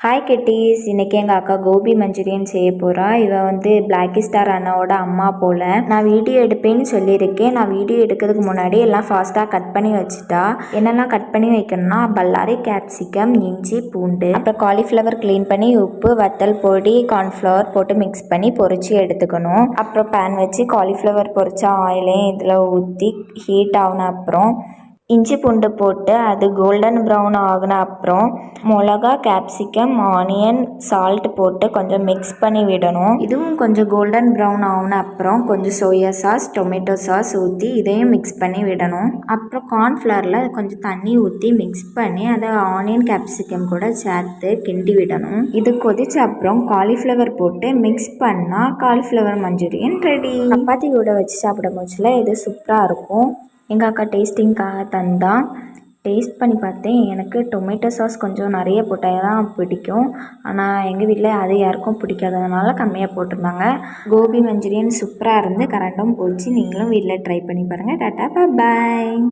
Hi kitties, இன்றைக்கி எங்கள் அக்கா கோபி மஞ்சூரியன் செய்ய போகிறா. இவள் வந்து பிளாக்கி ஸ்டார் அண்ணாவோட அம்மா போல். நான் வீடியோ எடுப்பேன்னு சொல்லியிருக்கேன். நான் வீடியோ எடுக்கிறதுக்கு முன்னாடி எல்லாம் ஃபாஸ்ட்டாக கட் பண்ணி வச்சுட்டா. என்னெல்லாம் கட் பண்ணி வைக்கணும்னா பல்லாரி, கேப்சிகம், இஞ்சி, பூண்டு, அப்புறம் காலிஃப்ளவர் க்ளீன் பண்ணி உப்பு, வத்தல் பொடி, கார்ன்ஃப்ளவர் போட்டு மிக்ஸ் பண்ணி பொரிச்சு எடுத்துக்கணும். அப்புறம் பேன் வச்சு காலிஃப்ளவர் பொரிச்ச ஆயிலையும் இதில் ஊற்றி ஹீட் ஆகின அப்புறம் இஞ்சி பூண்டு போட்டு அது கோல்டன் ப்ரௌன் ஆகின அப்புறம் மிளகா, கேப்சிகம், ஆனியன், சால்ட் போட்டு கொஞ்சம் மிக்ஸ் பண்ணி விடணும். இதுவும் கொஞ்சம் கோல்டன் ப்ரௌன் ஆகின அப்புறம் கொஞ்சம் சோயா சாஸ், டொமேட்டோ சாஸ் ஊற்றி இதையும் மிக்ஸ் பண்ணி விடணும். அப்புறம் கார்ன்ஃப்ளவரில் கொஞ்சம் தண்ணி ஊற்றி மிக்ஸ் பண்ணி அதை ஆனியன், கேப்சிகம் கூட சேர்த்து கிண்டி விடணும். இது கொதிச்ச அப்புறம் காலிஃப்ளவர் போட்டு மிக்ஸ் பண்ணால் காலிஃப்ளவர் மஞ்சூரியன் ரெடி. சப்பாத்தி கூட வச்சு சாப்பிட போச்சுல இது சூப்பராக இருக்கும். எங்கள் அக்கா டேஸ்டிங்காக தந்தான். டேஸ்ட் பண்ணி பார்த்தேன். எனக்கு டொமேட்டோ சாஸ் கொஞ்சம் நிறைய போட்டால் தான் பிடிக்கும். ஆனால் எங்கள் வீட்டில் அது யாருக்கும் பிடிக்காததுனால கம்மியாக போட்டிருந்தாங்க. கோபி மஞ்சூரியன் சூப்பராக இருந்து கரண்டும் போச்சு. நீங்களும் வீட்டில் ட்ரை பண்ணி பாருங்கள். டாட்டா, பாய்.